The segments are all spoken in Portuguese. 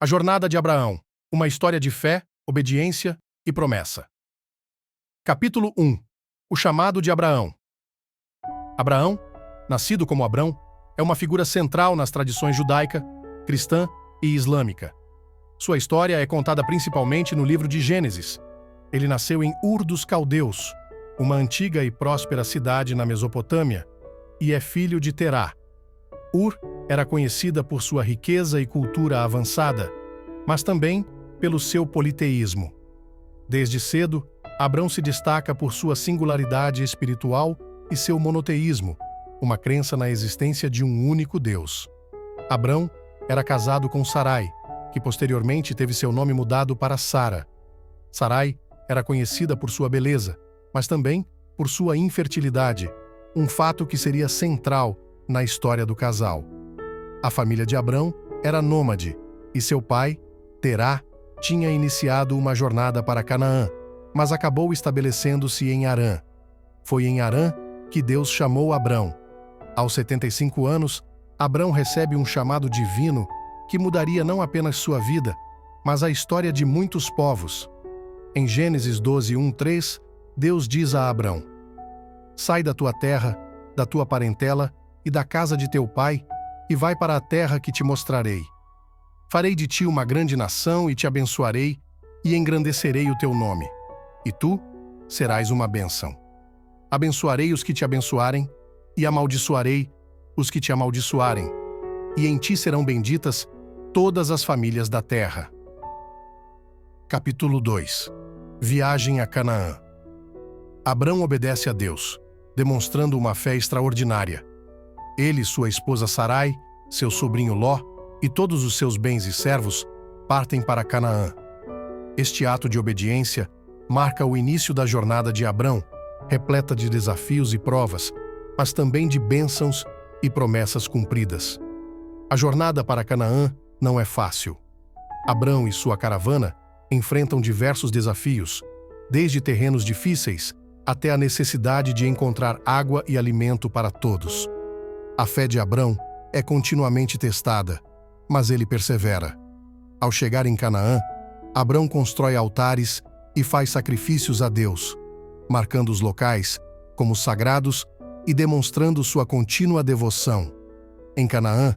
A jornada de Abraão, uma história de fé, obediência e promessa. Capítulo 1. O chamado de Abraão. Abraão, nascido como Abrão, é uma figura central nas tradições judaica, cristã e islâmica. Sua história é contada principalmente no livro de Gênesis. Ele nasceu em Ur dos Caldeus, uma antiga e próspera cidade na Mesopotâmia, e é filho de Terá. Ur era conhecida por sua riqueza e cultura avançada, mas também pelo seu politeísmo. Desde cedo, Abrão se destaca por sua singularidade espiritual e seu monoteísmo, uma crença na existência de um único Deus. Abrão era casado com Sarai, que posteriormente teve seu nome mudado para Sara. Sarai era conhecida por sua beleza, mas também por sua infertilidade, um fato que seria central na história do casal. A família de Abrão era nômade, e seu pai, Terá, tinha iniciado uma jornada para Canaã, mas acabou estabelecendo-se em Harã. Foi em Harã que Deus chamou Abrão. Aos 75 anos, Abrão recebe um chamado divino que mudaria não apenas sua vida, mas a história de muitos povos. Em Gênesis 12:1-3, Deus diz a Abrão: "Sai da tua terra, da tua parentela e da casa de teu pai, e vai para a terra que te mostrarei. Farei de ti uma grande nação e te abençoarei, e engrandecerei o teu nome. E tu serás uma bênção. Abençoarei os que te abençoarem, e amaldiçoarei os que te amaldiçoarem, e em ti serão benditas todas as famílias da terra." Capítulo 2. Viagem a Canaã. Abrão obedece a Deus, demonstrando uma fé extraordinária. Ele, sua esposa Sarai, seu sobrinho Ló e todos os seus bens e servos partem para Canaã. Este ato de obediência marca o início da jornada de Abrão, repleta de desafios e provas, mas também de bênçãos e promessas cumpridas. A jornada para Canaã não é fácil. Abrão e sua caravana enfrentam diversos desafios, desde terrenos difíceis até a necessidade de encontrar água e alimento para todos. A fé de Abrão é continuamente testada, mas ele persevera. Ao chegar em Canaã, Abrão constrói altares e faz sacrifícios a Deus, marcando os locais como sagrados e demonstrando sua contínua devoção. Em Canaã,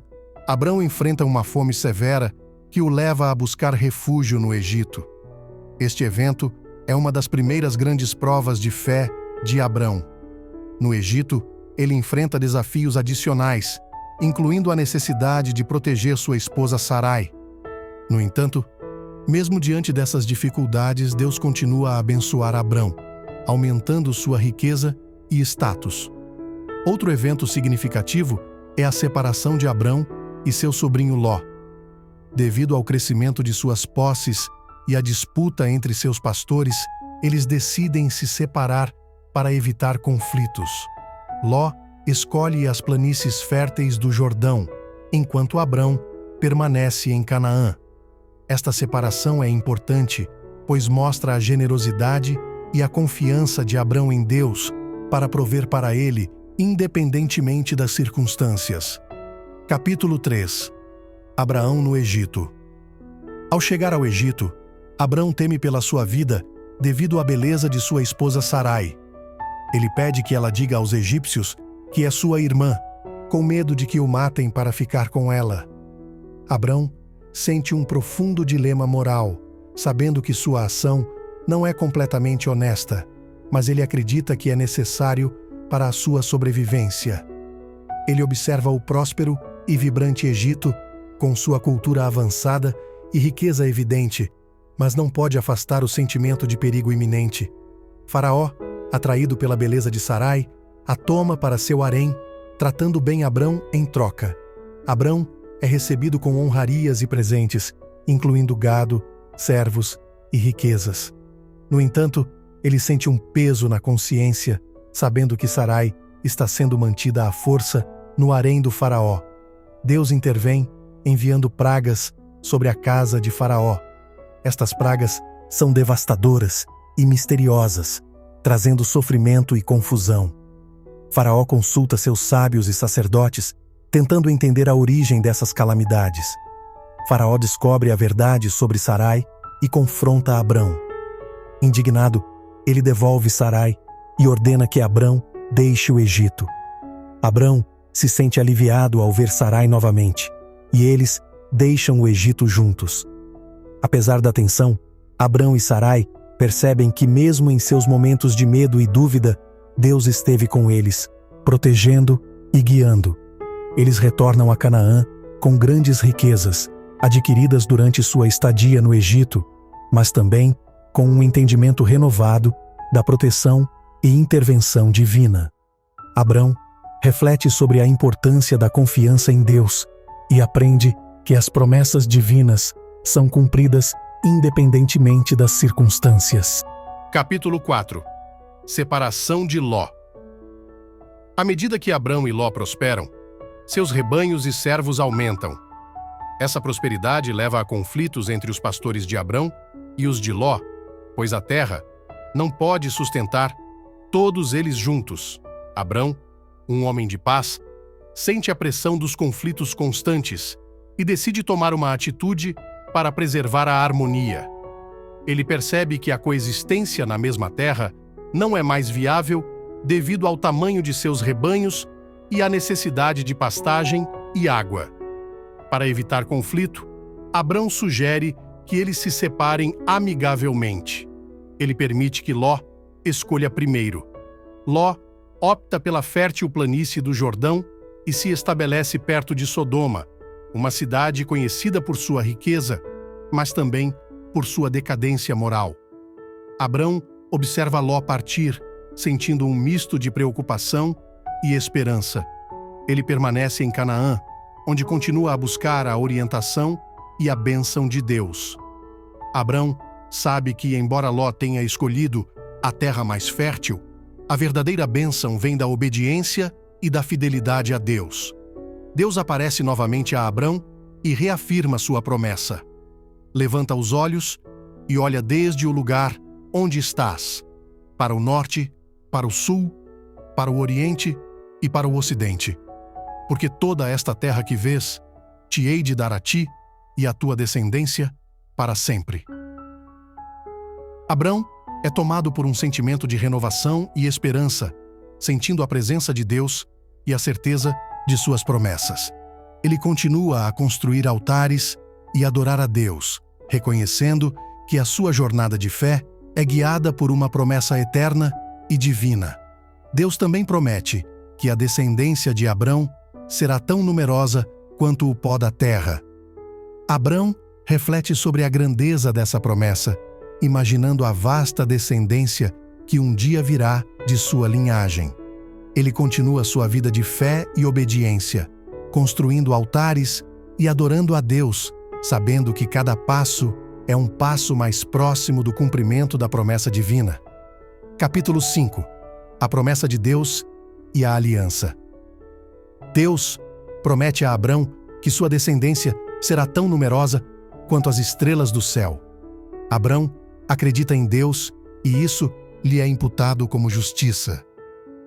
Abrão enfrenta uma fome severa que o leva a buscar refúgio no Egito. Este evento é uma das primeiras grandes provas de fé de Abrão. No Egito, ele enfrenta desafios adicionais, incluindo a necessidade de proteger sua esposa Sarai. No entanto, mesmo diante dessas dificuldades, Deus continua a abençoar Abrão, aumentando sua riqueza e status. Outro evento significativo é a separação de Abrão e seu sobrinho Ló. Devido ao crescimento de suas posses e à disputa entre seus pastores, eles decidem se separar para evitar conflitos. Ló escolhe as planícies férteis do Jordão, enquanto Abrão permanece em Canaã. Esta separação é importante, pois mostra a generosidade e a confiança de Abrão em Deus para prover para ele, independentemente das circunstâncias. Capítulo 3. Abraão no Egito. Ao chegar ao Egito, Abrão teme pela sua vida devido à beleza de sua esposa Sarai. Ele pede que ela diga aos egípcios que é sua irmã, com medo de que o matem para ficar com ela. Abrão sente um profundo dilema moral, sabendo que sua ação não é completamente honesta, mas ele acredita que é necessário para a sua sobrevivência. Ele observa o próspero e vibrante Egito, com sua cultura avançada e riqueza evidente, mas não pode afastar o sentimento de perigo iminente. Faraó, atraído pela beleza de Sarai, a toma para seu harém, tratando bem Abrão em troca. Abrão é recebido com honrarias e presentes, incluindo gado, servos e riquezas. No entanto, ele sente um peso na consciência, sabendo que Sarai está sendo mantida à força no harém do faraó. Deus intervém, enviando pragas sobre a casa de Faraó. Estas pragas são devastadoras e misteriosas, trazendo sofrimento e confusão. Faraó consulta seus sábios e sacerdotes, tentando entender a origem dessas calamidades. Faraó descobre a verdade sobre Sarai e confronta Abrão. Indignado, ele devolve Sarai e ordena que Abrão deixe o Egito. Abrão se sente aliviado ao ver Sarai novamente, e eles deixam o Egito juntos. Apesar da tensão, Abrão e Sarai percebem que mesmo em seus momentos de medo e dúvida, Deus esteve com eles, protegendo e guiando. Eles retornam a Canaã com grandes riquezas, adquiridas durante sua estadia no Egito, mas também com um entendimento renovado da proteção e intervenção divina. Abrão reflete sobre a importância da confiança em Deus e aprende que as promessas divinas são cumpridas independentemente das circunstâncias. Capítulo 4. Separação de Ló. À medida que Abrão e Ló prosperam, seus rebanhos e servos aumentam. Essa prosperidade leva a conflitos entre os pastores de Abrão e os de Ló, pois a terra não pode sustentar todos eles juntos. Abrão, um homem de paz, sente a pressão dos conflitos constantes e decide tomar uma atitude para preservar a harmonia. Ele percebe que a coexistência na mesma terra não é mais viável devido ao tamanho de seus rebanhos e à necessidade de pastagem e água. Para evitar conflito, Abrão sugere que eles se separem amigavelmente. Ele permite que Ló escolha primeiro. Ló opta pela fértil planície do Jordão e se estabelece perto de Sodoma, uma cidade conhecida por sua riqueza, mas também por sua decadência moral. Abrão observa Ló partir, sentindo um misto de preocupação e esperança. Ele permanece em Canaã, onde continua a buscar a orientação e a bênção de Deus. Abrão sabe que, embora Ló tenha escolhido a terra mais fértil, a verdadeira bênção vem da obediência e da fidelidade a Deus. Deus aparece novamente a Abrão e reafirma sua promessa. Levanta os olhos e olha desde o lugar onde estás, para o norte, para o sul, para o oriente e para o ocidente. Porque toda esta terra que vês, te hei de dar a ti e à tua descendência para sempre. Abrão é tomado por um sentimento de renovação e esperança, sentindo a presença de Deus e a certeza de suas promessas. Ele continua a construir altares e adorar a Deus, reconhecendo que a sua jornada de fé é guiada por uma promessa eterna e divina. Deus também promete que a descendência de Abrão será tão numerosa quanto o pó da terra. Abrão reflete sobre a grandeza dessa promessa, imaginando a vasta descendência que um dia virá de sua linhagem. Ele continua sua vida de fé e obediência, construindo altares e adorando a Deus, sabendo que cada passo é um passo mais próximo do cumprimento da promessa divina. Capítulo 5. A promessa de Deus e a aliança. Deus promete a Abrão que sua descendência será tão numerosa quanto as estrelas do céu. Abrão acredita em Deus e isso lhe é imputado como justiça.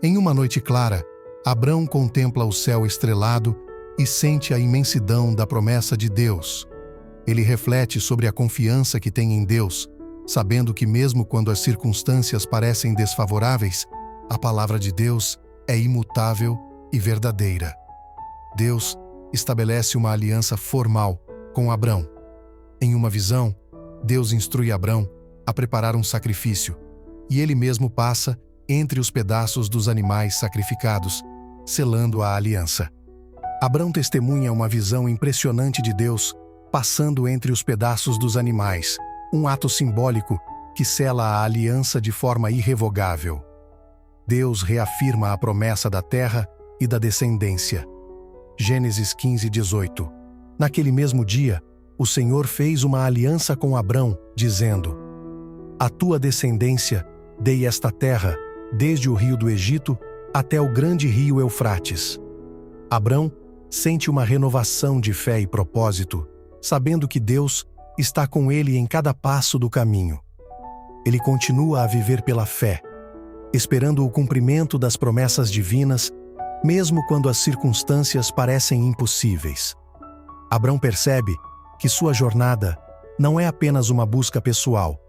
Em uma noite clara, Abrão contempla o céu estrelado e sente a imensidão da promessa de Deus. Ele reflete sobre a confiança que tem em Deus, sabendo que mesmo quando as circunstâncias parecem desfavoráveis, a palavra de Deus é imutável e verdadeira. Deus estabelece uma aliança formal com Abrão. Em uma visão, Deus instrui Abrão a preparar um sacrifício, e ele mesmo passa entre os pedaços dos animais sacrificados, selando a aliança. Abrão testemunha uma visão impressionante de Deus passando entre os pedaços dos animais, um ato simbólico que sela a aliança de forma irrevogável. Deus reafirma a promessa da terra e da descendência. Gênesis 15:18. Naquele mesmo dia, o Senhor fez uma aliança com Abrão, dizendo: "À tua descendência dei esta terra, desde o rio do Egito até o grande rio Eufrates." Abrão sente uma renovação de fé e propósito, sabendo que Deus está com ele em cada passo do caminho. Ele continua a viver pela fé, esperando o cumprimento das promessas divinas, mesmo quando as circunstâncias parecem impossíveis. Abrão percebe que sua jornada não é apenas uma busca pessoal,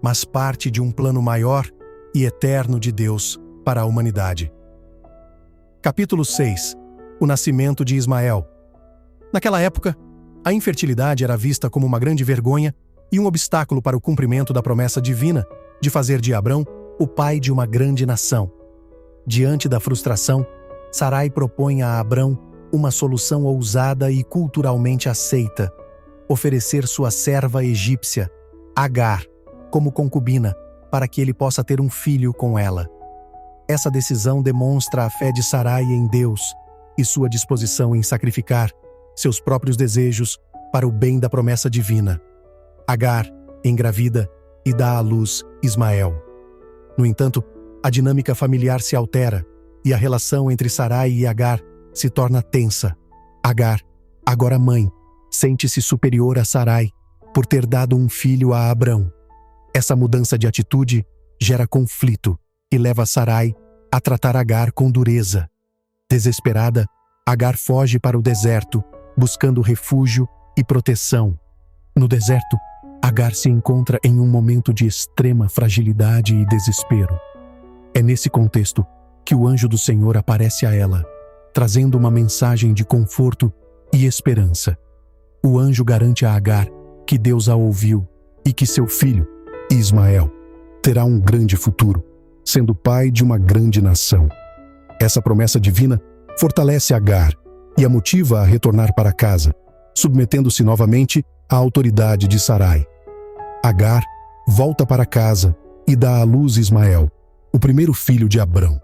mas parte de um plano maior e eterno de Deus para a humanidade. Capítulo 6. O nascimento de Ismael. Naquela época, a infertilidade era vista como uma grande vergonha e um obstáculo para o cumprimento da promessa divina de fazer de Abrão o pai de uma grande nação. Diante da frustração, Sarai propõe a Abrão uma solução ousada e culturalmente aceita: oferecer sua serva egípcia, Agar, como concubina, para que ele possa ter um filho com ela. Essa decisão demonstra a fé de Sarai em Deus e sua disposição em sacrificar seus próprios desejos para o bem da promessa divina. Agar engravida e dá à luz Ismael. No entanto, a dinâmica familiar se altera e a relação entre Sarai e Agar se torna tensa. Agar, agora mãe, sente-se superior a Sarai por ter dado um filho a Abrão. Essa mudança de atitude gera conflito e leva Sarai a tratar Agar com dureza. Desesperada, Agar foge para o deserto, buscando refúgio e proteção. No deserto, Agar se encontra em um momento de extrema fragilidade e desespero. É nesse contexto que o anjo do Senhor aparece a ela, trazendo uma mensagem de conforto e esperança. O anjo garante a Agar que Deus a ouviu e que seu filho, Ismael, terá um grande futuro, sendo pai de uma grande nação. Essa promessa divina fortalece Agar e a motiva a retornar para casa, submetendo-se novamente à autoridade de Sarai. Agar volta para casa e dá à luz Ismael, o primeiro filho de Abrão.